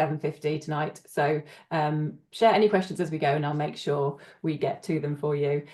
7:50 tonight. So share any questions as we go and I'll make sure we get to them for you.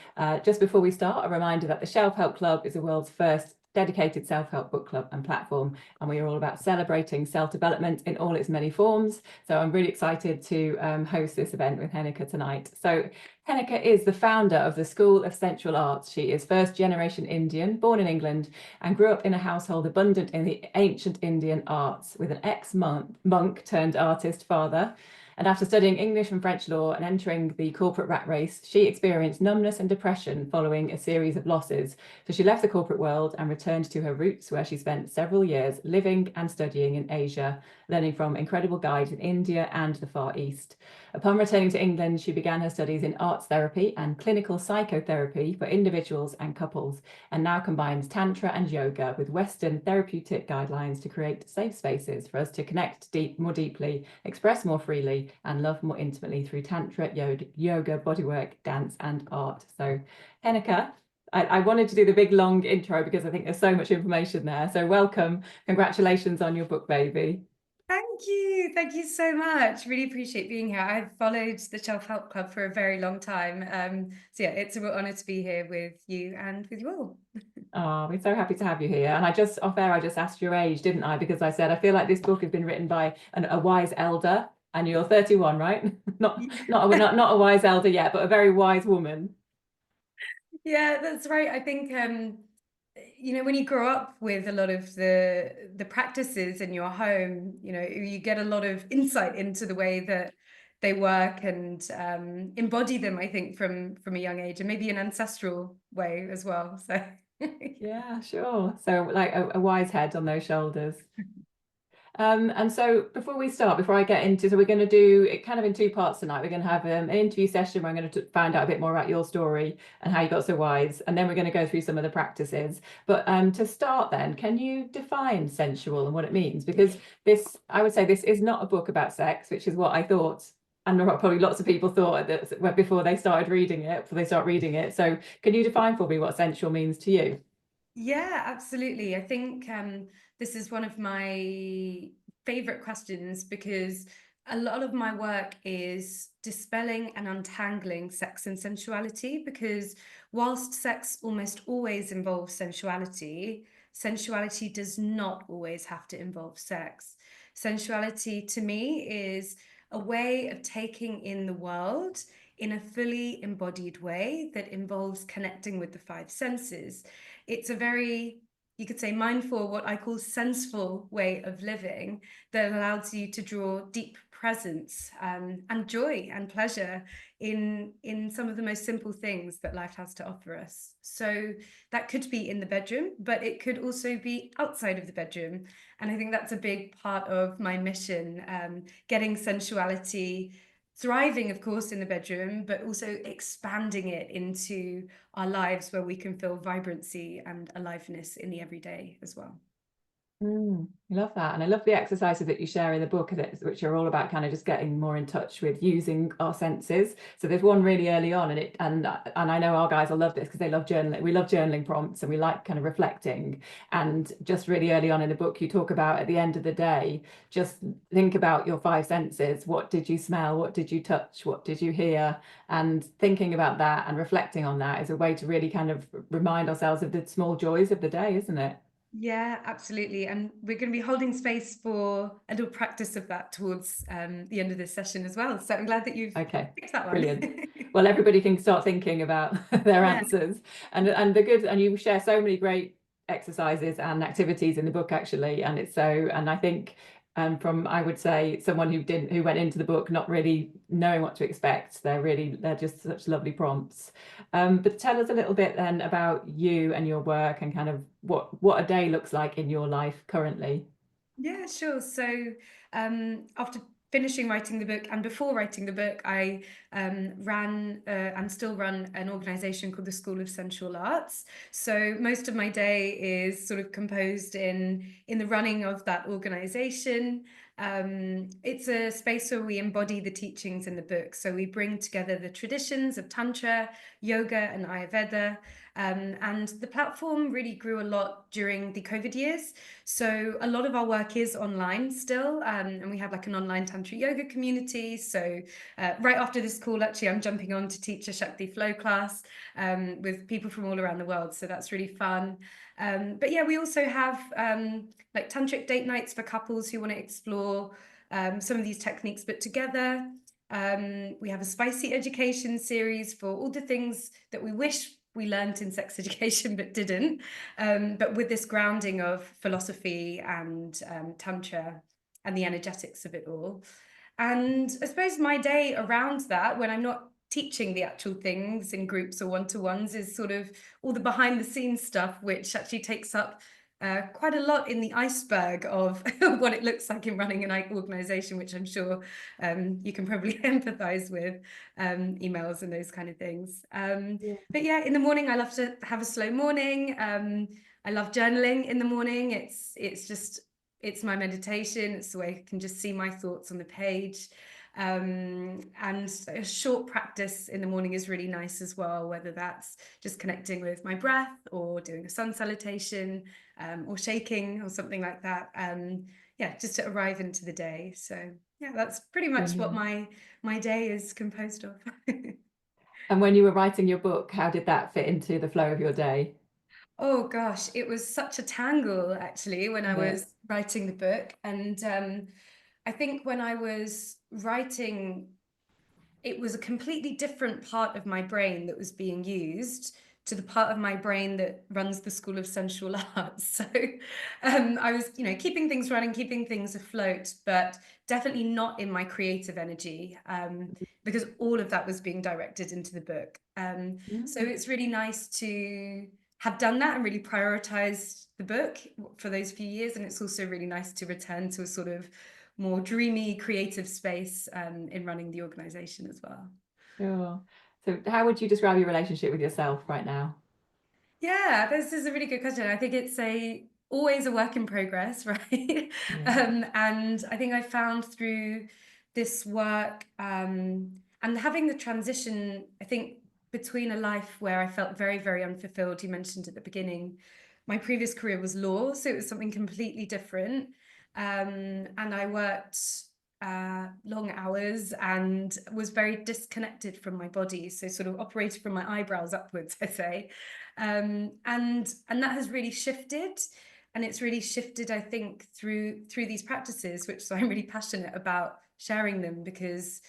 Just before we start, a reminder that the Shelf Help Club is the world's first dedicated self-help book club and platform, and we are all about celebrating self-development in all its many forms. So I'm really excited to host this event with Henika tonight. So Henika is the founder of the School of Sensual Arts. She is first generation Indian, born in England, and grew up in a household abundant in the ancient Indian arts, with an ex-monk turned artist father. And after studying English and French law and entering the corporate rat race, she experienced numbness and depression following a series of losses. So she left the corporate world and returned to her roots, where she spent several years living and studying in Asia, learning from incredible guides in India and the Far East. Upon returning to England, she began her studies in arts therapy and clinical psychotherapy for individuals and couples, and now combines Tantra and yoga with Western therapeutic guidelines to create safe spaces for us to connect more deeply, express more freely, and love more intimately through Tantra, yoga, bodywork, dance, and art. So, Henika, I wanted to do the big long intro because I think there's so much information there. So welcome. Congratulations on your book, baby. Thank you. Thank you so much. Really appreciate being here. I've followed the Shelf Help Club for a very long time. So yeah, it's a real honor to be here with you and with you all. Oh, we're so happy to have you here. And I just, off air, I just asked your age, didn't I? Because I said, I feel like this book has been written by a wise elder, and you're 31, right? not a wise elder yet, but a very wise woman. Yeah, that's right. I think when you grow up with a lot of the practices in your home, you get a lot of insight into the way that they work and embody them, I think, from a young age, and maybe an ancestral way as well. So Yeah, sure. So like a wise head on those shoulders. And so before we start, before I get into, so we're going to do it kind of in two parts tonight. We're going to have an interview session where I'm going to find out a bit more about your story and how you got so wise. And then we're going to go through some of the practices. But to start then, can you define sensual and what it means? Because I would say this is not a book about sex, which is what I thought. And probably lots of people thought that before they start reading it. So can you define for me what sensual means to you? Yeah, absolutely. I think this is one of my favorite questions because a lot of my work is dispelling and untangling sex and sensuality, because whilst sex almost always involves sensuality, sensuality does not always have to involve sex. Sensuality to me is a way of taking in the world in a fully embodied way that involves connecting with the five senses. It's a very, you could say, mindful, what I call senseful way of living that allows you to draw deep presence and joy and pleasure in some of the most simple things that life has to offer us. So that could be in the bedroom, but it could also be outside of the bedroom. And I think that's a big part of my mission, getting sensuality thriving, of course, in the bedroom, but also expanding it into our lives where we can feel vibrancy and aliveness in the everyday as well. I love that. And I love the exercises that you share in the book, which are all about kind of just getting more in touch with using our senses. So there's one really early on, and I know our guys will love this because they love journaling. We love journaling prompts and we like kind of reflecting. And just really early on in the book, you talk about at the end of the day, just think about your five senses. What did you smell? What did you touch? What did you hear? And thinking about that and reflecting on that is a way to really kind of remind ourselves of the small joys of the day, isn't it? Yeah, absolutely. And we're going to be holding space for a little practice of that towards the end of this session as well. So I'm glad that you've picked that one. Brilliant. Well, everybody can start thinking about their answers, and you share so many great exercises and activities in the book, actually. And I think from, I would say, someone who went into the book not really knowing what to expect, they're just such lovely prompts. But tell us a little bit then about you and your work and kind of what a day looks like in your life currently. Yeah, sure. So after finishing writing the book and before writing the book, I ran and still run an organization called the School of Sensual Arts. So most of my day is sort of composed in the running of that organization. It's a space where we embody the teachings in the book. So we bring together the traditions of Tantra, yoga, and Ayurveda. And the platform really grew a lot during the COVID years. So a lot of our work is online still, and we have like an online Tantra yoga community. So right after this call, actually, I'm jumping on to teach a Shakti flow class with people from all around the world. So that's really fun. But yeah, we also have like tantric date nights for couples who want to explore some of these techniques but together. We have a spicy education series for all the things that we wish we learned in sex education but didn't, but with this grounding of philosophy and Tantra and the energetics of it all. And I suppose my day around that, when I'm not teaching the actual things in groups or one-to-ones, is sort of all the behind the scenes stuff, which actually takes up quite a lot in the iceberg of what it looks like in running an organization, which I'm sure you can probably empathize with, emails and those kind of things. But yeah, in the morning, I love to have a slow morning. I love journaling in the morning. It's my meditation. It's the way I can just see my thoughts on the page. And a short practice in the morning is really nice as well, whether that's just connecting with my breath or doing a sun salutation, or shaking or something like that. Yeah, just to arrive into the day. So yeah, that's pretty much what my day is composed of. And when you were writing your book, how did that fit into the flow of your day? Oh gosh, it was such a tangle actually when I was writing the book. And I think when I was writing, it was a completely different part of my brain that was being used to the part of my brain that runs the School of Sensual Arts. So I was, keeping things running, keeping things afloat, but definitely not in my creative energy, because all of that was being directed into the book. So it's really nice to have done that and really prioritized the book for those few years. And it's also really nice to return to a sort of more dreamy, creative space in running the organization as well. Sure. So how would you describe your relationship with yourself right now? Yeah, this is a really good question. I think it's always a work in progress, right? And I think I found through this work, and having the transition, I think, between a life where I felt very, very unfulfilled. You mentioned at the beginning, my previous career was law, so it was something completely different. And I worked long hours and was very disconnected from my body, so sort of operated from my eyebrows upwards, I say. And that has really shifted, and it's really shifted, I think, through these practices, which so I'm really passionate about sharing them, because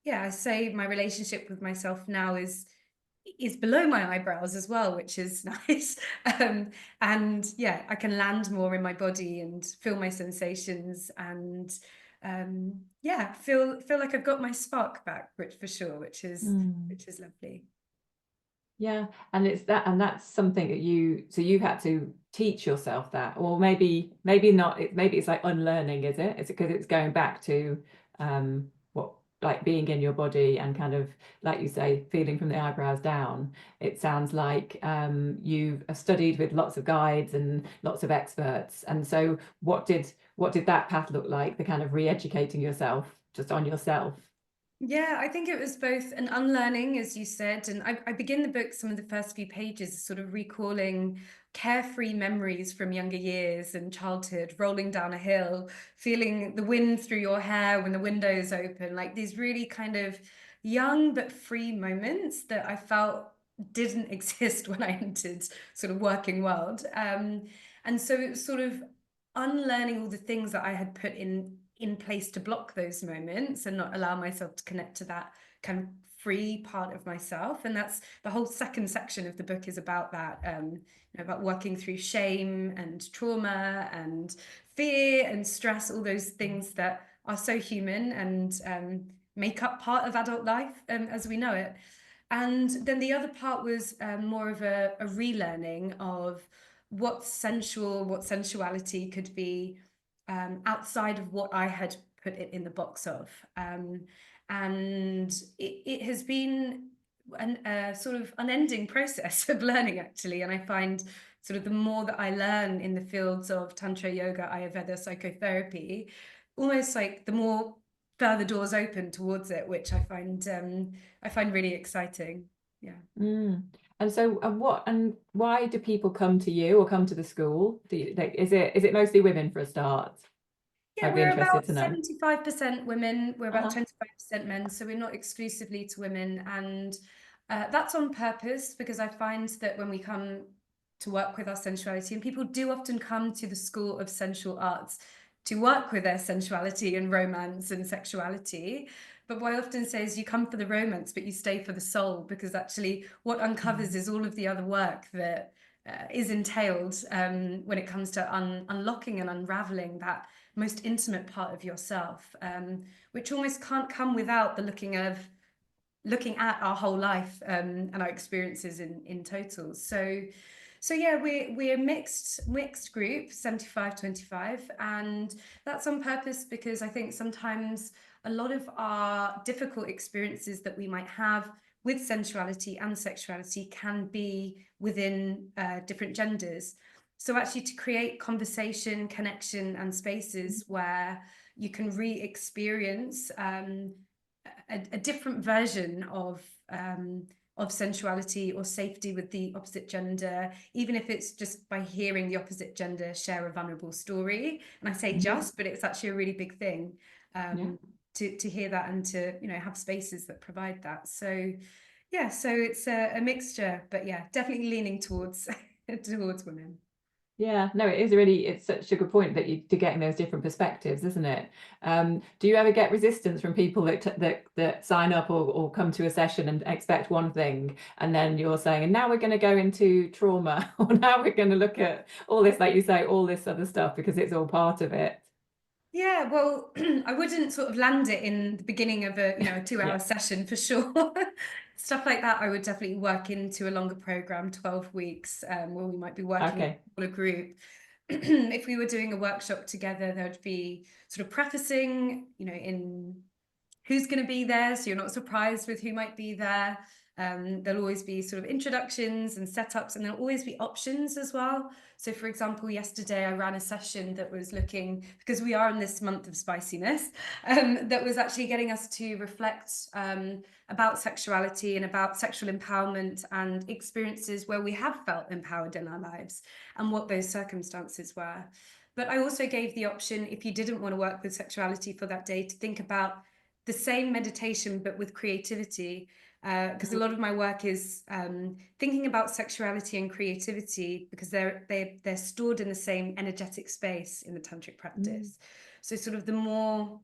yeah, I say my relationship with myself now is below my eyebrows as well, which is nice. And yeah, I can land more in my body and feel my sensations, and yeah, feel like I've got my spark back, which for sure, which is lovely. Yeah, and that's something that you've had to teach yourself that, or maybe not. Maybe it's like unlearning, is it? It's because it's going back to what, like being in your body and kind of, like you say, feeling from the eyebrows down. It sounds like you've studied with lots of guides and lots of experts. And so what did that path look like? The kind of re-educating yourself just on yourself. Yeah, I think it was both an unlearning, as you said, and I begin the book, some of the first few pages, sort of recalling carefree memories from younger years and childhood, rolling down a hill, feeling the wind through your hair when the window's open, like these really kind of young but free moments that I felt didn't exist when I entered sort of working world. And so it was sort of unlearning all the things that I had put in place to block those moments and not allow myself to connect to that kind of free part of myself. And that's the whole second section of the book is about that, about working through shame and trauma and fear and stress, all those things that are so human and make up part of adult life as we know it. And then the other part was more of a relearning of what sensuality could be, outside of what I had put it in the box of. And it has been a sort of unending process of learning, actually. And I find sort of the more that I learn in the fields of Tantra, yoga, Ayurveda, psychotherapy, almost like the more further doors open towards it, which I find really exciting. Yeah. Mm. And so, and why do people come to you or come to the school? Is it mostly women for a start? Yeah, I'd be we're interested about to know. 75% women, we're about Uh-huh. 25% men, so we're not exclusively to women. And that's on purpose, because I find that when we come to work with our sensuality, and people do often come to the School of Sensual Arts to work with their sensuality and romance and sexuality. But what I often say is you come for the romance, but you stay for the soul, because actually what uncovers is all of the other work that is entailed when it comes to unlocking and unraveling that most intimate part of yourself, which almost can't come without the looking at our whole life and our experiences in total. So yeah, we're a mixed group, 75-25, and that's on purpose, because I think sometimes a lot of our difficult experiences that we might have with sensuality and sexuality can be within different genders. So actually, to create conversation, connection, and spaces where you can re-experience a different version of sensuality or safety with the opposite gender, even if it's just by hearing the opposite gender share a vulnerable story. And I say just, but it's actually a really big thing Yeah. to hear that, and to have spaces that provide that. So yeah, so it's a mixture, but yeah, definitely leaning towards towards women. Yeah, no, it's such a good point that to getting those different perspectives, isn't it? Do you ever get resistance from people that sign up or come to a session and expect one thing, and then you're saying, and now we're going to go into trauma, or now we're going to look at all this, like you say, all this other stuff, because it's all part of it. Yeah, well, I wouldn't sort of land it in the beginning of a 2-hour Yeah. session for sure. Stuff like that, I would definitely work into a longer program, 12 weeks, where we might be working Okay. with a group. If we were doing a workshop together, there would be sort of prefacing, in who's going to be there, so you're not surprised with who might be there. There'll always be sort of introductions and setups, and there'll always be options as well. So for example, yesterday I ran a session that was looking, because we are in this month of spiciness, that was actually getting us to reflect about sexuality and about sexual empowerment and experiences where we have felt empowered in our lives, and what those circumstances were. But I also gave the option, if you didn't want to work with sexuality for that day, to think about the same meditation but with creativity, because a lot of my work is thinking about sexuality and creativity, because they're stored in the same energetic space in the tantric practice. So sort of the more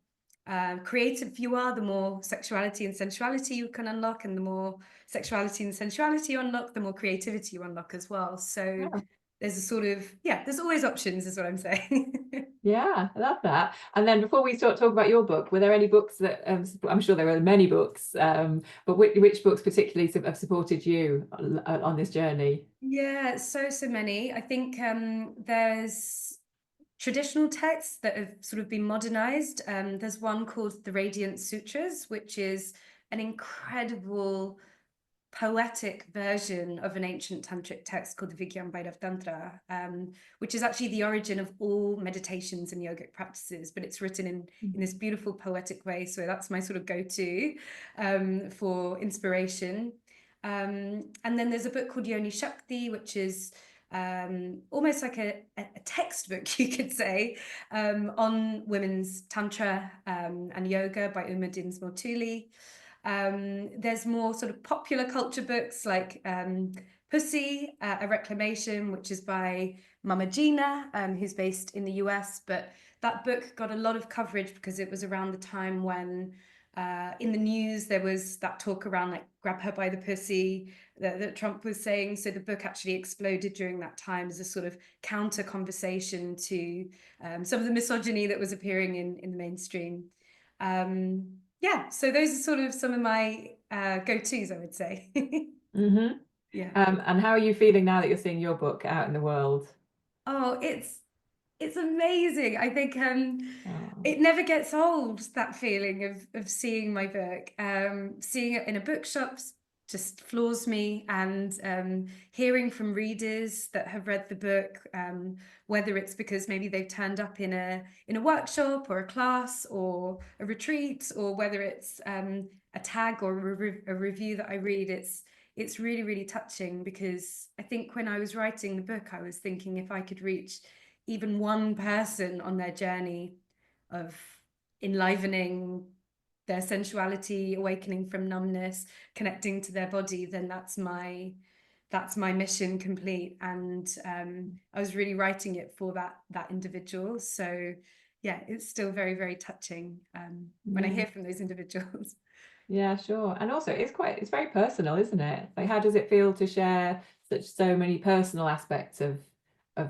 creative you are, the more sexuality and sensuality you can unlock, and the more sexuality and sensuality you unlock, the more creativity you unlock as well. So Yeah. there's a sort of, there's always options, is what I'm saying. Yeah, I love that. And then before we start talking about your book, were there any books that I'm sure there are many books, but which books particularly have supported you on this journey? Yeah, so many. I think there's traditional texts that have sort of been modernized. There's one called the Radiant Sutras, which is an incredible poetic version of an ancient tantric text called the Bhairav Tantra, which is actually the origin of all meditations and yogic practices, but it's written in this beautiful poetic way. So that's my sort of go-to for inspiration. And then there's a book called Yoni Shakti, which is almost like a textbook, you could say, on women's tantra and yoga by Uma Dinsmore-Tuli. There's more sort of popular culture books like Pussy, A Reclamation, which is by Mama Gina, who's based in the US. But that book got a lot of coverage because it was around the time when in the news there was that talk around like grab her by the pussy that Trump was saying. So the book actually exploded during that time as a sort of counter conversation to some of the misogyny that was appearing in the mainstream. Yeah, so those are sort of some of my go-tos, I would say. Yeah. And how are you feeling now that you're seeing your book out in the world? Oh, it's amazing. I think Oh. it never gets old, that feeling of seeing my book, seeing it in a bookshop, just floors me. And hearing from readers that have read the book, whether it's because maybe they've turned up in a workshop or a class or a retreat, or whether it's a tag or a review that I read, it's really, really touching, because I think when I was writing the book, I was thinking if I could reach even one person on their journey of enlivening their sensuality, awakening from numbness, connecting to their body, then that's my mission complete. And I was really writing it for that individual. So yeah, it's still very, very touching when I hear from those individuals. Yeah, sure. And also it's very personal, isn't it? Like, how does it feel to share so many personal aspects of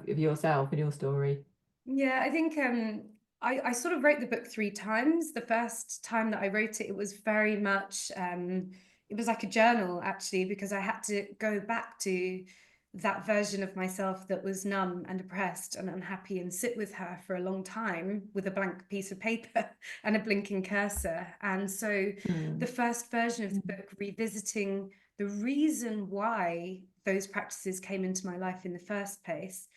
yourself and your story? Yeah, I think I sort of wrote the book 3 times. The first time that I wrote it, it was very much it was like a journal, actually, because I had to go back to that version of myself that was numb and depressed and unhappy, and sit with her for a long time with a blank piece of paper and a blinking cursor. And so the first version of the book, revisiting the reason why those practices came into my life in the first place,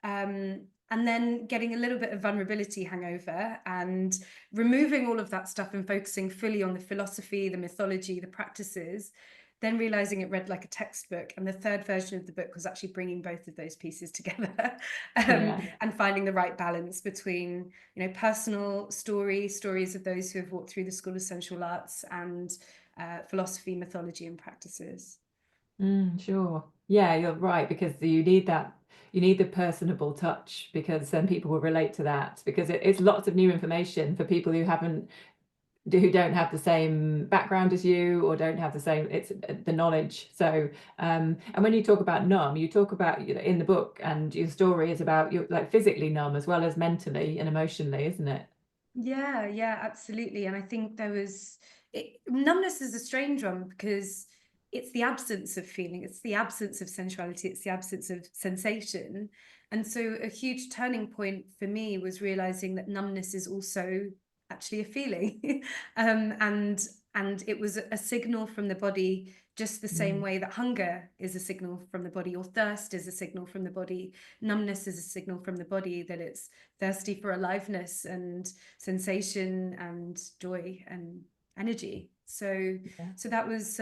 and then getting a little bit of vulnerability hangover and removing all of that stuff and focusing fully on the philosophy, the mythology, the practices, then realizing it read like a textbook. And the third version of the book was actually bringing both of those pieces together, and finding the right balance between, personal stories of those who have walked through the School of Sensual Arts, and philosophy, mythology, and practices. Sure. Yeah, you're right, because you need the personable touch, because then people will relate to that, because it's lots of new information for people who don't have the same background as you, or don't have the knowledge. So and when you talk about numb, you talk about, in the book, and your story is about you like physically numb as well as mentally and emotionally, isn't it? Yeah, absolutely. And I think numbness is a strange one, because it's the absence of feeling, it's the absence of sensuality, it's the absence of sensation. And so a huge turning point for me was realizing that numbness is also actually a feeling. And it was a signal from the body, just the same way that hunger is a signal from the body, or thirst is a signal from the body. Numbness is a signal from the body that it's thirsty for aliveness and sensation and joy and energy. So that was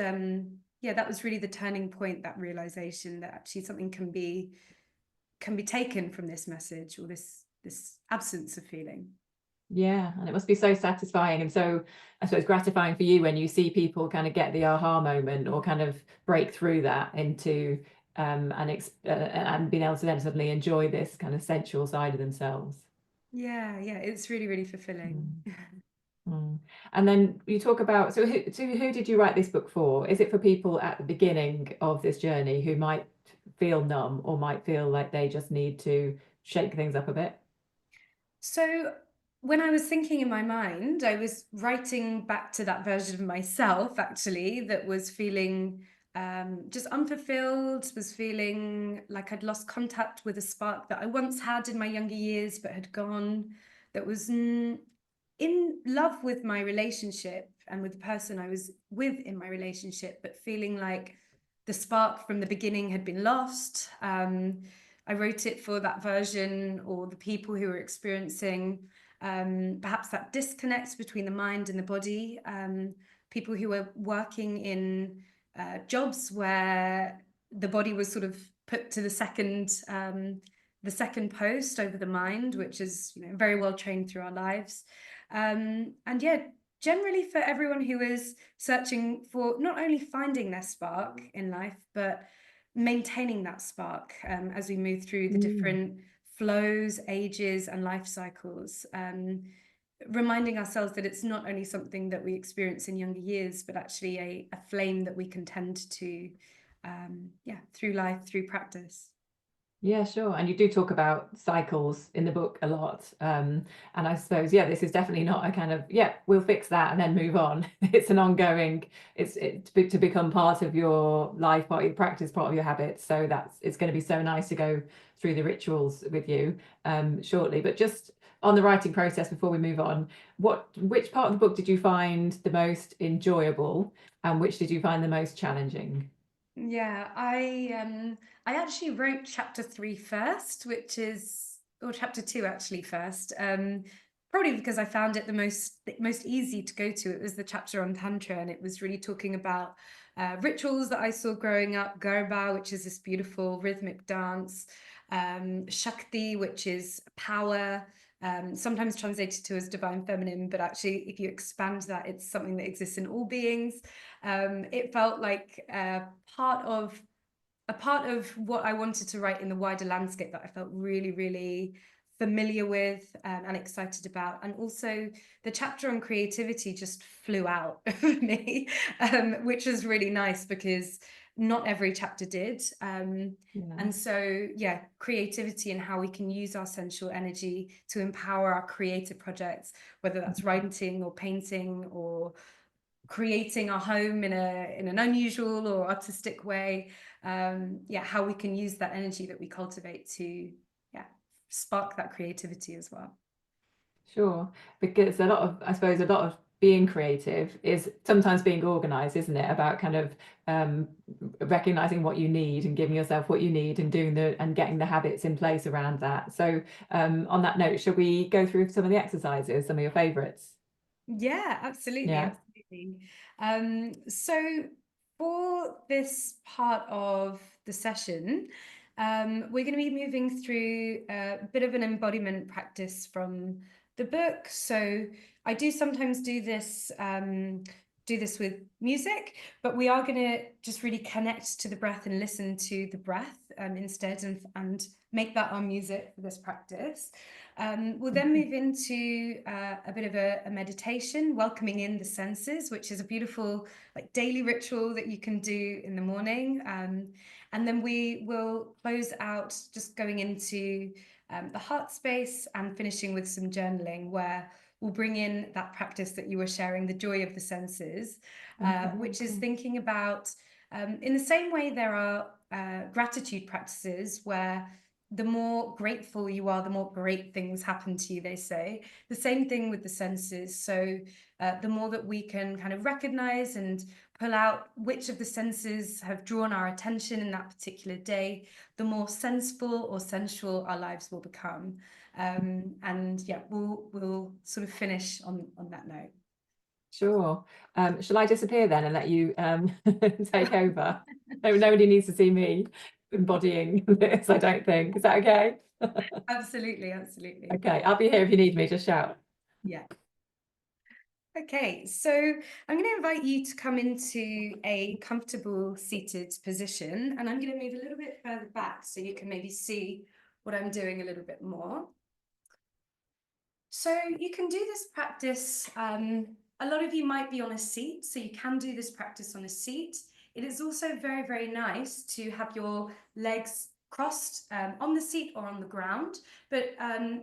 that was really the turning point, that realization that actually something can be taken from this message, or this absence of feeling. Yeah, and it must be so satisfying and so, I suppose, gratifying for you when you see people kind of get the aha moment, or kind of break through that into and being able to then suddenly enjoy this kind of sensual side of themselves. Yeah, it's really, really fulfilling. And then you talk about, so who did you write this book for? Is it for people at the beginning of this journey who might feel numb, or might feel like they just need to shake things up a bit? So when I was thinking in my mind, I was writing back to that version of myself, actually, that was feeling just unfulfilled, was feeling like I'd lost contact with a spark that I once had in my younger years but had gone, that was in love with my relationship and with the person I was with in my relationship, but feeling like the spark from the beginning had been lost. I wrote it for that version, or the people who were experiencing perhaps that disconnect between the mind and the body, people who were working in jobs where the body was sort of put to the second post over the mind, which is very well trained through our lives. And yeah, generally for everyone who is searching for not only finding their spark in life, but maintaining that spark as we move through the different flows, ages, and life cycles. Reminding ourselves that it's not only something that we experience in younger years, but actually a flame that we can tend to, through life, through practice. Yeah, sure. And you do talk about cycles in the book a lot. And I suppose, this is definitely not a kind of, we'll fix that and then move on. It's an ongoing, it's to become part of your life, part of your practice, part of your habits. So it's going to be so nice to go through the rituals with you shortly. But just on the writing process, before we move on, which part of the book did you find the most enjoyable, and which did you find the most challenging? Yeah, I actually wrote chapter 3 first, which is, or chapter 2 actually first. Probably because I found it the most easy to go to. It was the chapter on Tantra, and it was really talking about rituals that I saw growing up, Garba, which is this beautiful rhythmic dance, Shakti, which is power, sometimes translated to as divine feminine, but actually, if you expand that, it's something that exists in all beings. It felt like a part of what I wanted to write in the wider landscape that I felt really, really familiar with, and excited about. And also the chapter on creativity just flew out for me, which was really nice because not every chapter did. And so, yeah, creativity and how we can use our sensual energy to empower our creative projects, whether that's writing or painting or creating our home in an unusual or artistic way. Yeah, how we can use that energy that we cultivate to, yeah, spark that creativity as well. Sure, because I suppose a lot of being creative is sometimes being organized, isn't it? About kind of recognizing what you need and giving yourself what you need and getting the habits in place around that. So on that note, shall we go through some of the exercises, some of your favorites? Yeah, absolutely, Yeah. absolutely. So for this part of the session, we're going to be moving through a bit of an embodiment practice from the book. So I do sometimes do this with music, but we are going to just really connect to the breath and listen to the breath instead, and make that our music for this practice. We'll then move into a bit of a meditation, welcoming in the senses, which is a beautiful daily ritual that you can do in the morning. And then we will close out just going into the heart space and finishing with some journaling, where we'll bring in that practice that you were sharing, the joy of the senses, which is thinking about, in the same way there are gratitude practices where the more grateful you are, the more great things happen to you, they say. The same thing with the senses. So the more that we can kind of recognize and pull out which of the senses have drawn our attention in that particular day, the more senseful or sensual our lives will become. And yeah, we'll sort of finish on that note. Sure. Shall I disappear then and let you take over? Nobody needs to see me embodying this, I don't think. Is that okay? Absolutely, absolutely. Okay, I'll be here if you need me, just shout. Yeah. Okay, so I'm going to invite you to come into a comfortable seated position, and I'm going to move a little bit further back so you can maybe see what I'm doing a little bit more. So you can do this practice, a lot of you might be on a seat, so you can do this practice on a seat. It is also very, very nice to have your legs crossed on the seat or on the ground, but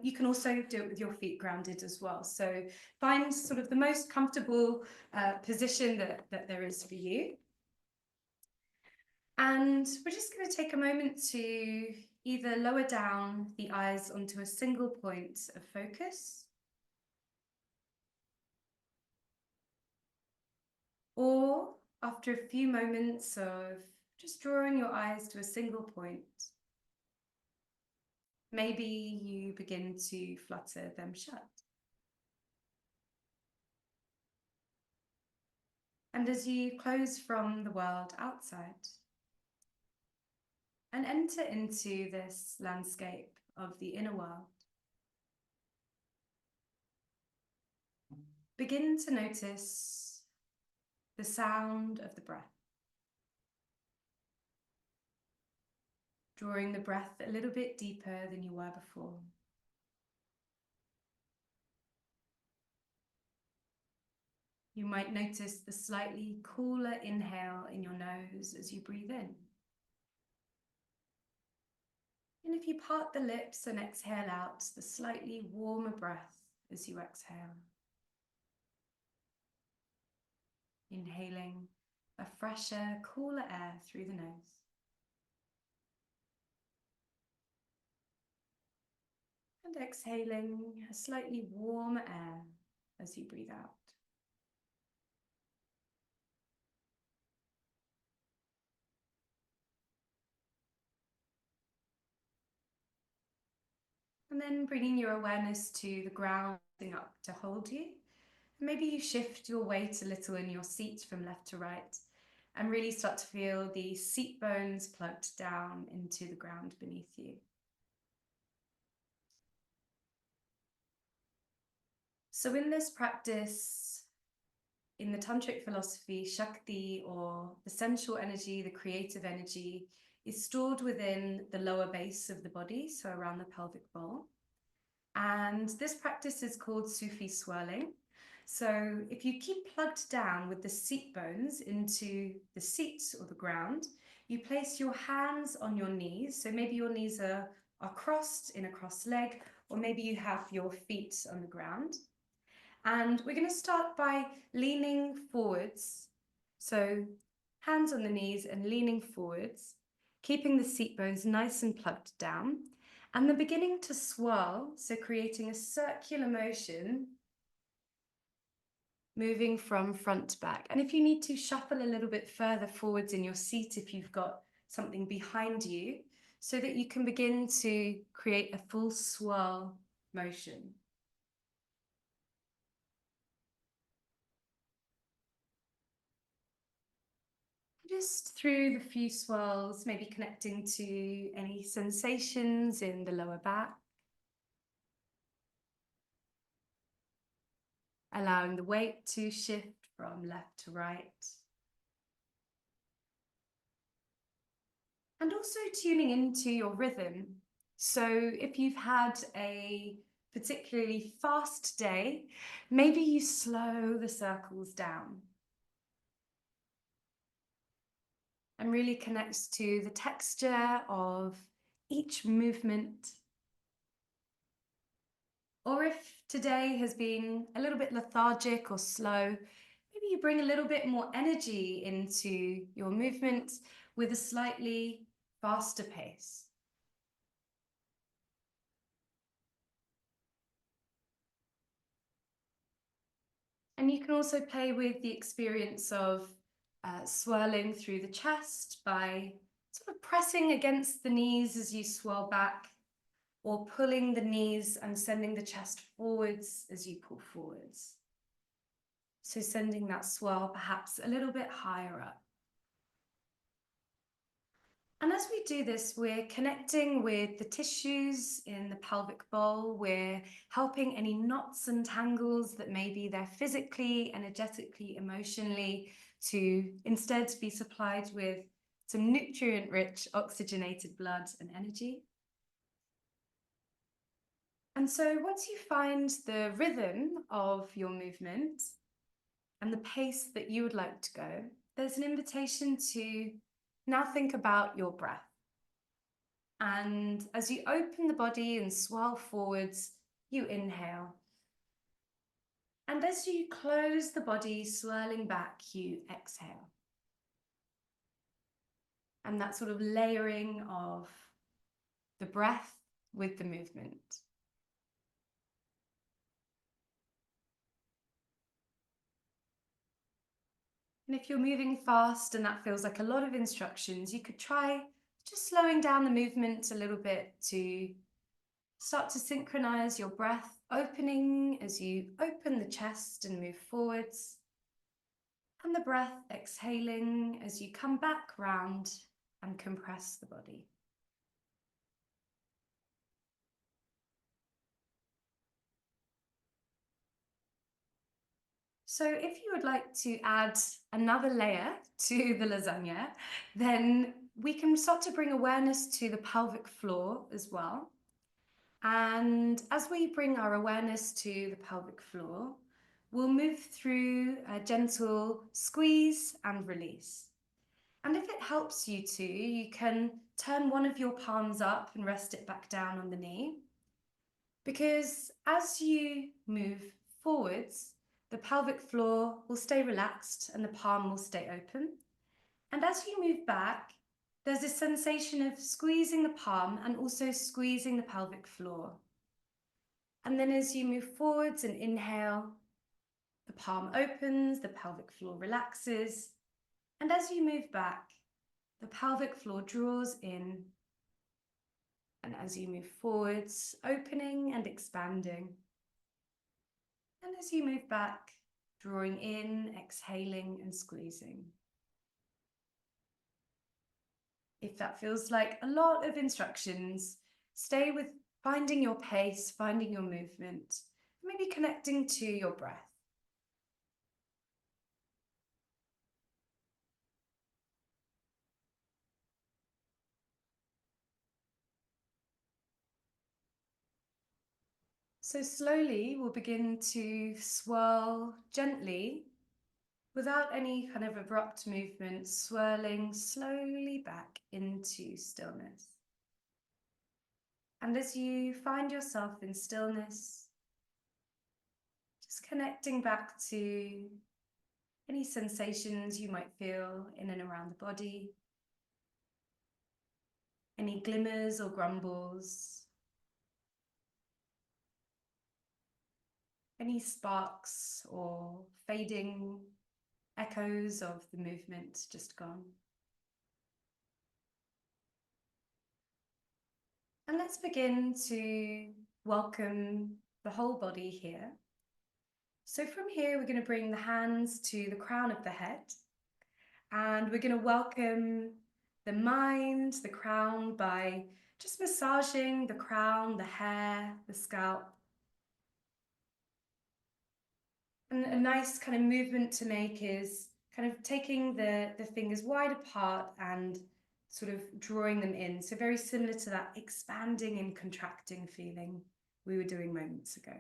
you can also do it with your feet grounded as well. So find sort of the most comfortable position that there is for you. And we're just going to take a moment to either lower down the eyes onto a single point of focus, or after a few moments of just drawing your eyes to a single point, maybe you begin to flutter them shut. And as you close from the world outside and enter into this landscape of the inner world, begin to notice the sound of the breath. Drawing the breath a little bit deeper than you were before. You might notice the slightly cooler inhale in your nose as you breathe in. And if you part the lips and exhale out, the slightly warmer breath as you exhale. Inhaling a fresher, cooler air through the nose. And exhaling a slightly warmer air as you breathe out. And then bringing your awareness to the ground up to hold you. Maybe you shift your weight a little in your seat from left to right and really start to feel the seat bones plugged down into the ground beneath you. So in this practice, in the tantric philosophy, Shakti, or the sensual energy, the creative energy, is stored within the lower base of the body, so around the pelvic bowl. And this practice is called Sufi swirling. So if you keep plugged down with the seat bones into the seat or the ground, you place your hands on your knees. So maybe your knees are crossed in a crossed leg, or maybe you have your feet on the ground. And we're going to start by leaning forwards. So hands on the knees and leaning forwards, keeping the seat bones nice and plugged down. And then beginning to swirl, so creating a circular motion, moving from front to back. And if you need to, shuffle a little bit further forwards in your seat if you've got something behind you, so that you can begin to create a full swirl motion. Just through the few swirls, maybe connecting to any sensations in the lower back. Allowing the weight to shift from left to right. And also tuning into your rhythm. So if you've had a particularly fast day, maybe you slow the circles down. And really connects to the texture of each movement. Or if today has been a little bit lethargic or slow, maybe you bring a little bit more energy into your movement with a slightly faster pace. And you can also play with the experience of swirling through the chest by sort of pressing against the knees as you swirl back, or pulling the knees and sending the chest forwards as you pull forwards. So sending that swirl perhaps a little bit higher up. And as we do this, we're connecting with the tissues in the pelvic bowl. We're helping any knots and tangles that may be there physically, energetically, emotionally, to instead be supplied with some nutrient-rich oxygenated blood and energy. And so once you find the rhythm of your movement and the pace that you would like to go, there's an invitation to now think about your breath. And as you open the body and swirl forwards, you inhale. And as you close the body, swirling back, you exhale. And that sort of layering of the breath with the movement. And if you're moving fast and that feels like a lot of instructions, you could try just slowing down the movement a little bit to start to synchronize your breath, opening as you open the chest and move forwards, and the breath exhaling as you come back round and compress the body. So if you would like to add another layer to the lasagna, then we can start to bring awareness to the pelvic floor as well. And as we bring our awareness to the pelvic floor, we'll move through a gentle squeeze and release. And if it helps you to, you can turn one of your palms up and rest it back down on the knee. Because as you move forwards, the pelvic floor will stay relaxed and the palm will stay open. And as you move back, there's this sensation of squeezing the palm and also squeezing the pelvic floor. And then as you move forwards and inhale, the palm opens, the pelvic floor relaxes. And as you move back, the pelvic floor draws in. And as you move forwards, opening and expanding. And as you move back, drawing in, exhaling and squeezing. If that feels like a lot of instructions, stay with finding your pace, finding your movement, maybe connecting to your breath. So slowly we'll begin to swirl gently without any kind of abrupt movement, swirling slowly back into stillness. And as you find yourself in stillness, just connecting back to any sensations you might feel in and around the body, any glimmers or grumbles, any sparks or fading echoes of the movement just gone. And let's begin to welcome the whole body here. So from here, we're going to bring the hands to the crown of the head, and we're going to welcome the mind, the crown, by just massaging the crown, the hair, the scalp. And a nice kind of movement to make is kind of taking the fingers wide apart and sort of drawing them in. So very similar to that expanding and contracting feeling we were doing moments ago.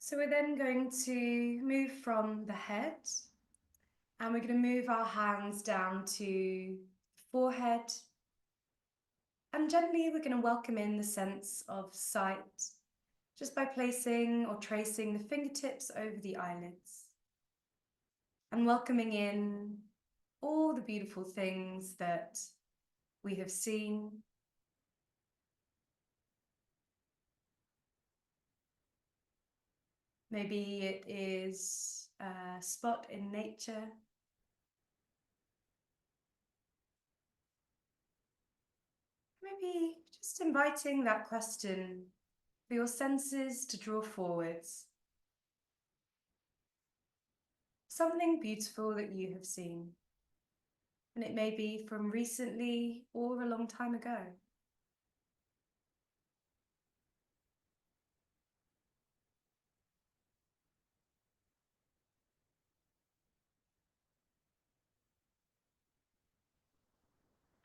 So we're then going to move from the head, and we're going to move our hands down to the forehead. And gently we're going to welcome in the sense of sight, just by placing or tracing the fingertips over the eyelids. And welcoming in all the beautiful things that we have seen. Maybe it is a spot in nature. Maybe just inviting that question for your senses to draw forwards. Something beautiful that you have seen. And it may be from recently or a long time ago.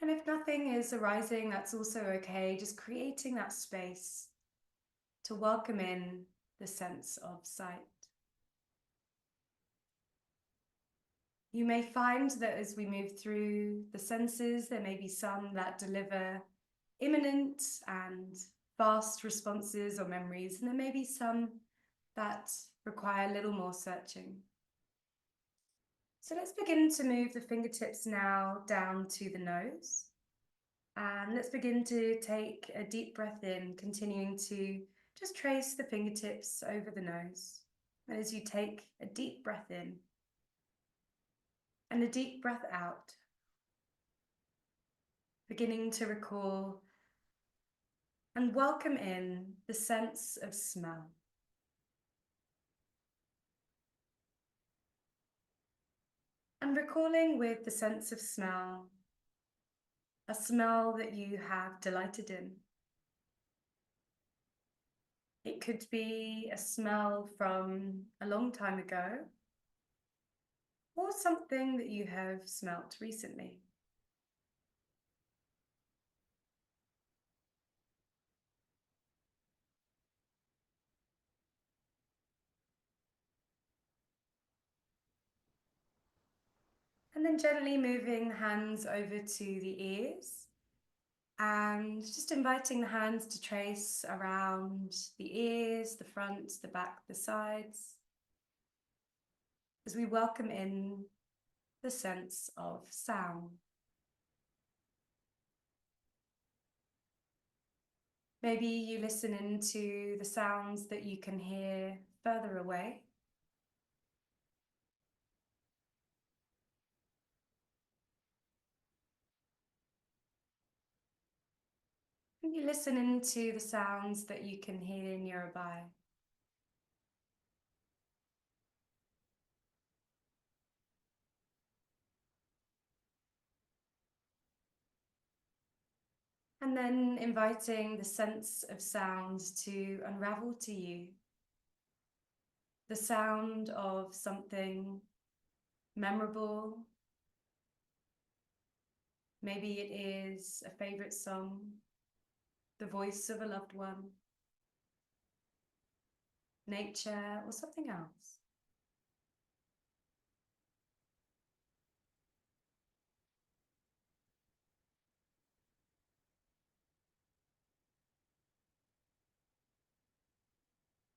And if nothing is arising, that's also okay. Just creating that space to welcome in the sense of sight. You may find that as we move through the senses, there may be some that deliver imminent and fast responses or memories, and there may be some that require a little more searching. So let's begin to move the fingertips now down to the nose. And let's begin to take a deep breath in, continuing to just trace the fingertips over the nose. And as you take a deep breath in and a deep breath out, beginning to recall and welcome in the sense of smell. And recalling with the sense of smell, a smell that you have delighted in. It could be a smell from a long time ago, or something that you have smelt recently. And then gently moving the hands over to the ears And just inviting the hands to trace around the ears, the front, the back, the sides, as we welcome in the sense of sound. Maybe you listen into the sounds that you can hear further away. And you listen into the sounds that you can hear nearby. And then inviting the sense of sound to unravel to you. The sound of something memorable. Maybe it is a favorite song, the voice of a loved one, nature, or something else.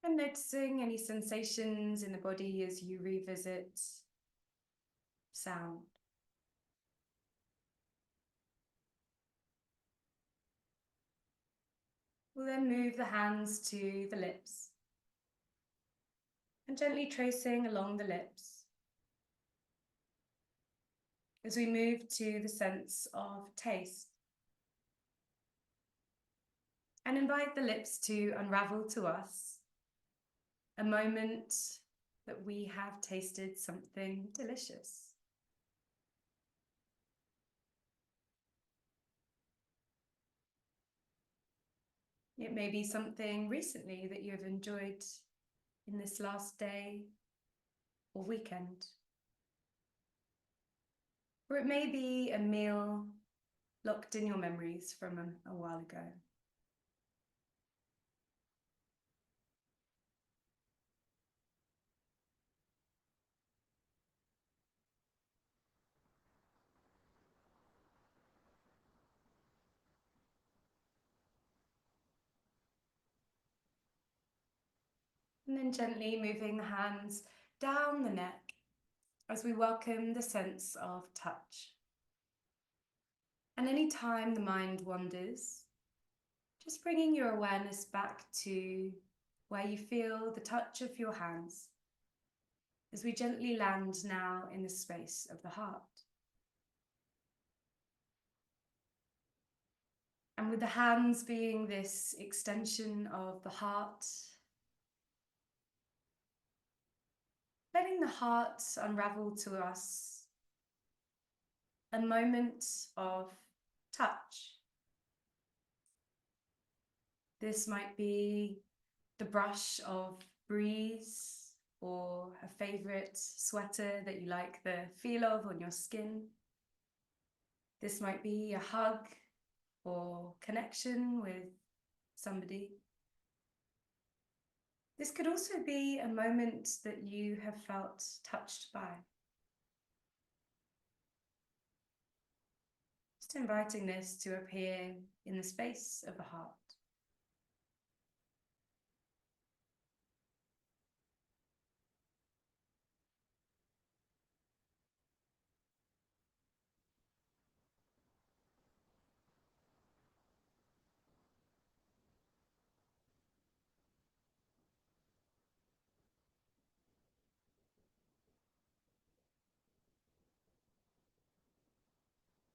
And noticing any sensations in the body as you revisit sound. We'll then move the hands to the lips and gently tracing along the lips as we move to the sense of taste. And invite the lips to unravel to us a moment that we have tasted something delicious. It may be something recently that you have enjoyed in this last day or weekend. Or it may be a meal locked in your memories from a while ago. And then gently moving the hands down the neck as we welcome the sense of touch. And any time the mind wanders, just bringing your awareness back to where you feel the touch of your hands as we gently land now in the space of the heart. And with the hands being this extension of the heart, letting the heart unravel to us a moment of touch. This might be the brush of breeze or a favorite sweater that you like the feel of on your skin. This might be a hug or connection with somebody. This could also be a moment that you have felt touched by. Just inviting this to appear in the space of the heart.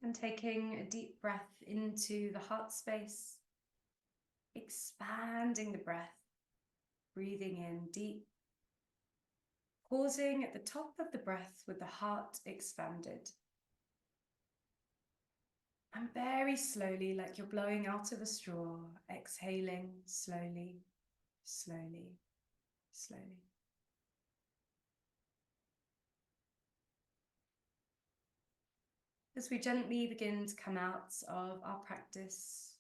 And taking a deep breath into the heart space, expanding the breath, breathing in deep, pausing at the top of the breath with the heart expanded. And very slowly, like you're blowing out of a straw, exhaling slowly, slowly, slowly. As we gently begin to come out of our practice,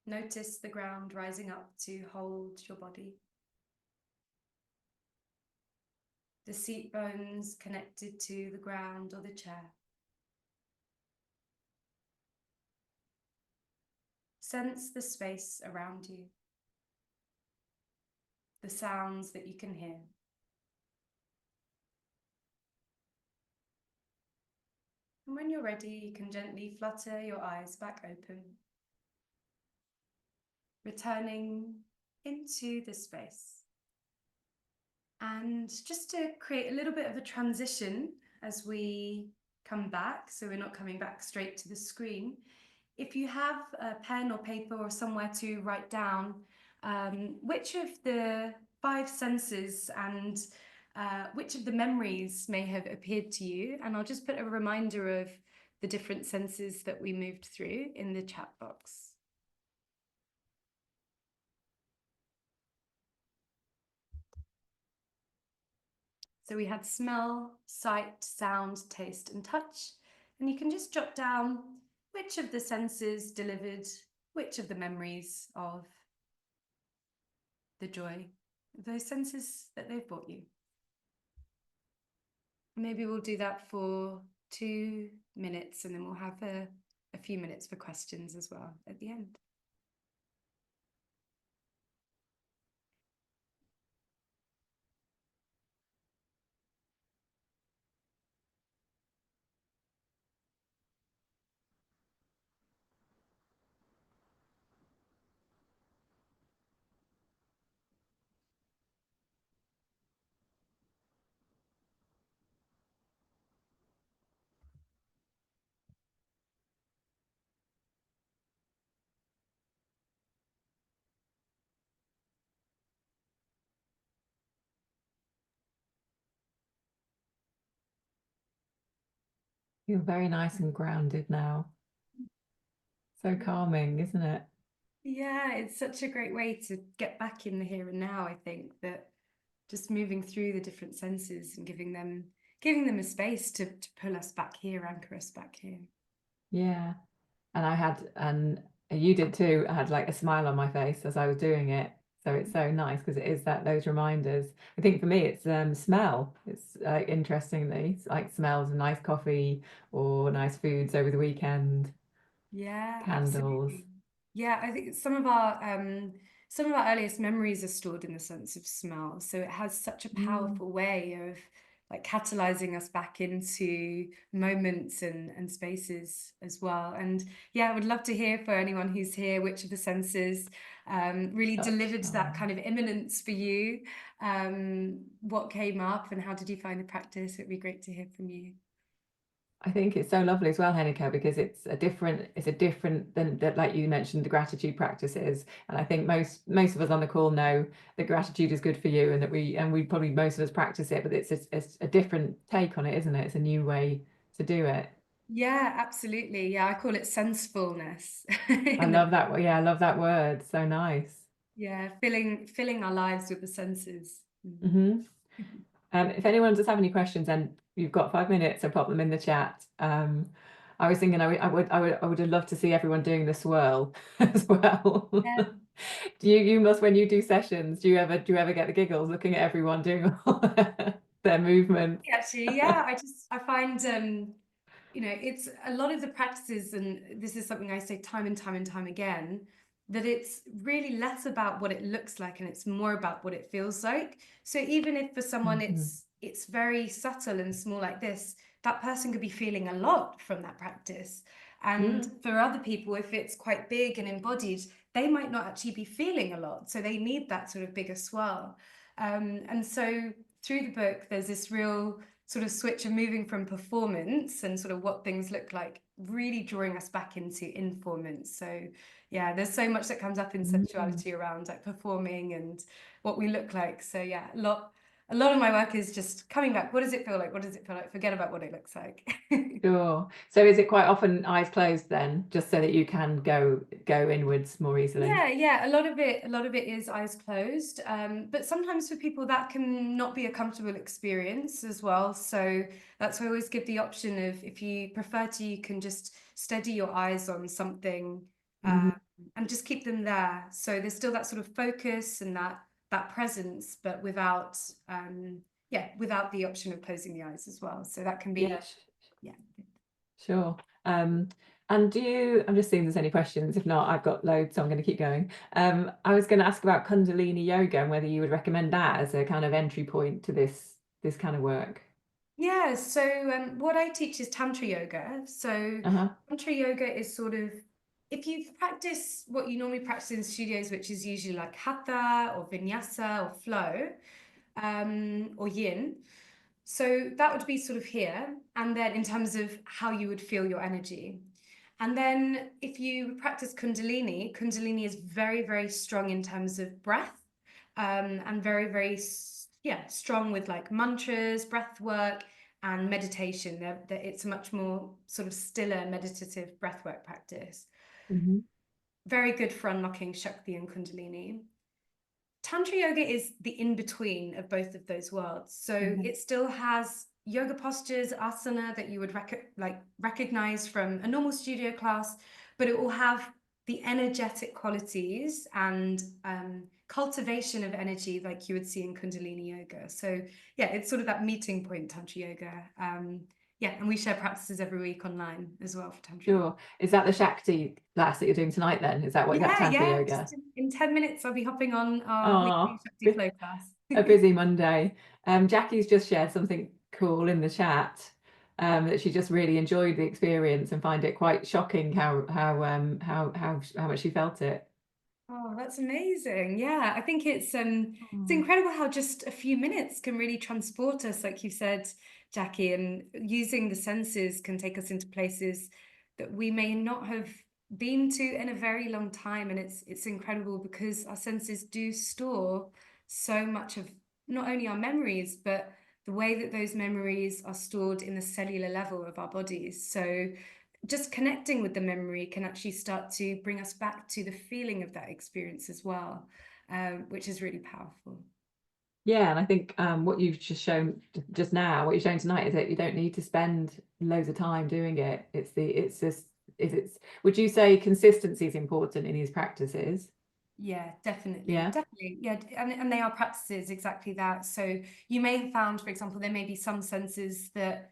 notice the ground rising up to hold your body. The seat bones connected to the ground or the chair. sense the space around you, the sounds that you can hear. And when you're ready, you can gently flutter your eyes back open, returning into the space. And just to create a little bit of a transition as we come back, so we're not coming back straight to the screen, if you have a pen or paper or somewhere to write down which of the 5 senses and which of the memories may have appeared to you, and I'll just put a reminder of the different senses that we moved through in the chat box. So we had smell, sight, sound, taste, and touch. And you can just jot down which of the senses delivered which of the memories of the joy, those senses that they've brought you. Maybe we'll do that for 2 minutes, and then we'll have a few minutes for questions as well at the end. Feel very nice and grounded now. So calming, isn't it? Yeah, it's such a great way to get back in the here and now. I think that just moving through the different senses and giving them a space to pull us back here, anchor us back here. Yeah. And I had, and you did too, I had like a smile on my face as I was doing it. So it's so nice because it is those reminders. I think for me it's smell. It's interestingly, it's like smells of nice coffee or nice foods over the weekend, Yeah, candles. absolutely. Yeah, I think some of our earliest memories are stored in the sense of smell. So it has such a powerful way of like catalyzing us back into moments and spaces as well. And yeah, I would love to hear for anyone who's here which of the senses really delivered that kind of imminence for you. What came up and how did you find the practice? It'd be great to hear from you. I think it's so lovely as well, Henika, because it's a different than that, like you mentioned, the gratitude practices. And I think most of us on the call know that gratitude is good for you, and that we probably most of us practice it, but it's a different take on it, isn't it? It's a new way to do it. Yeah, absolutely. Yeah, I call it sensefulness. I love that. Yeah, I love that word. So nice. Yeah, filling our lives with the senses. Mm-hmm. If anyone does have any questions, then you've got 5 minutes, so pop them in the chat. I was thinking I would have loved to see everyone doing the swirl as well. Yeah. You must, when you do sessions, do you ever get the giggles looking at everyone doing all their movements? Actually, yeah, I find it's a lot of the practices, and this is something I say time and time and time again, that it's really less about what it looks like and it's more about what it feels like. So even if for someone it's very subtle and small like this, that person could be feeling a lot from that practice. And for other people, if it's quite big and embodied, they might not actually be feeling a lot. So they need that sort of bigger swell. And so through the book, there's this real sort of switch of moving from performance and sort of what things look like, really drawing us back into informance. So yeah, there's so much that comes up in sensuality around like performing and what we look like. So yeah, a lot of my work is just coming back. What does it feel like? What does it feel like? Forget about what it looks like. Sure. So is it quite often eyes closed then, just so that you can go inwards more easily? Yeah. A lot of it is eyes closed. But sometimes for people that can not be a comfortable experience as well. So that's why I always give the option of, if you prefer to, you can just steady your eyes on something and just keep them there. So there's still that sort of focus and that presence, but without the option of closing the eyes as well. So that can be Sure. And I'm just seeing if there's any questions. If not, I've got loads, so I'm going to keep going. I was going to ask about Kundalini yoga and whether you would recommend that as a kind of entry point to this kind of work. Yeah, so what I teach is Tantra yoga. So Uh-huh. Tantra yoga is sort of, if you practice what you normally practice in studios, which is usually like hatha or vinyasa or flow, or yin. So that would be sort of here. And then in terms of how you would feel your energy. And then if you practice Kundalini, Kundalini is very, very strong in terms of breath, and very, very, yeah, strong with like mantras, breath work, and meditation. It's a much more sort of stiller, meditative breath work practice. Mhm. Very good for unlocking Shakti and Kundalini. Tantra yoga is the in-between of both of those worlds. So Mhm. it still has yoga postures, asana that you would recognize from a normal studio class, but it will have the energetic qualities and cultivation of energy like you would see in Kundalini yoga. So yeah, it's sort of that meeting point, Tantra yoga. Yeah, and we share practices every week online as well for Tantra yoga. Sure. Is that the Shakti class that you're doing tonight then? Is that that Yeah, Tantra yeah. yoga? Just in 10 minutes, I'll be hopping on our weekly Oh, Shakti flow class. a busy Monday. Jackie's just shared something cool in the chat, that she just really enjoyed the experience and find it quite shocking how much she felt it. Oh, that's amazing. Yeah, I think it's Mm. incredible how just a few minutes can really transport us, like you said, Jackie, and using the senses can take us into places that we may not have been to in a very long time. And it's incredible because our senses do store so much of not only our memories, but the way that those memories are stored in the cellular level of our bodies. So just connecting with the memory can actually start to bring us back to the feeling of that experience as well, which is really powerful. Yeah, and I think what you've just shown just now, what you've shown tonight, is that you don't need to spend loads of time doing it. It's just if it's. Would you say consistency is important in these practices? Yeah, definitely, Yeah. definitely. Yeah, and they are practices exactly that. So you may have found, for example, there may be some senses that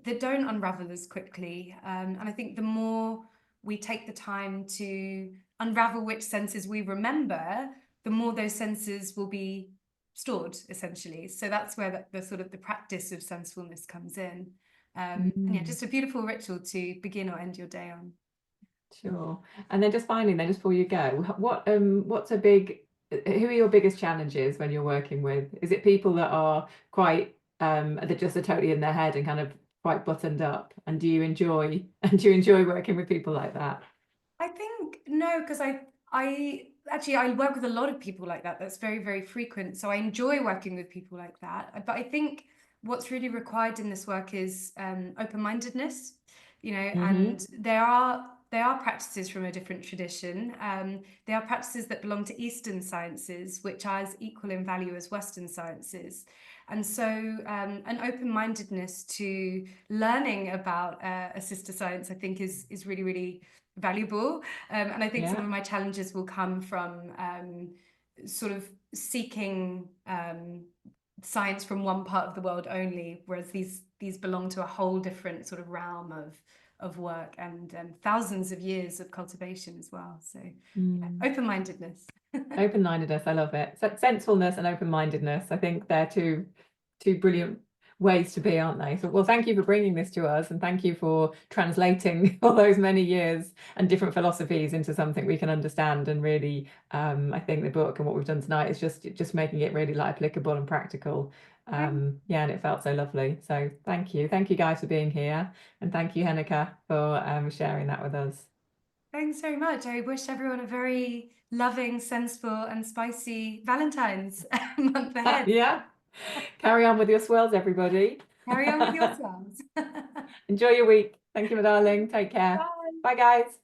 don't unravel as quickly. And I think the more we take the time to unravel which senses we remember, the more those senses will be stored, essentially. So that's where the sort of the practice of sensefulness comes in. And yeah, Mm. just a beautiful ritual to begin or end your day on. Sure. And then just finally, then just before you go, what's a big, who are your biggest challenges when you're working with? Is it people that are quite, that just are totally in their head and kind of quite buttoned up? And do you enjoy working with people like that? I think no, because I actually I work with a lot of people like that. That's very, very frequent. So I enjoy working with people like that. But I think what's really required in this work is open-mindedness, Mm-hmm. and there are practices from a different tradition. They are practices that belong to Eastern sciences, which are as equal in value as Western sciences. And so an open-mindedness to learning about a sister science, I think, is really, really valuable. And I think some Yeah. of my challenges will come from sort of seeking science from one part of the world only, whereas these belong to a whole different sort of realm of work and thousands of years of cultivation as well. So yeah, Mm. open-mindedness. Open-mindedness, I love it. Sensefulness and open-mindedness. I think they're two brilliant ways to be, aren't they? So, well, thank you for bringing this to us, and thank you for translating all those many years and different philosophies into something we can understand. And really, I think the book and what we've done tonight is just making it really like applicable and practical. Yeah, and it felt so lovely. So, thank you guys for being here, and thank you, Henika, for sharing that with us. Thanks very much. I wish everyone a very loving, sensible, and spicy Valentine's month ahead. Yeah. Carry on with your swirls, everybody. Carry on with yourselves. Enjoy your week. Thank you, my darling. Take care. Bye. Bye, guys.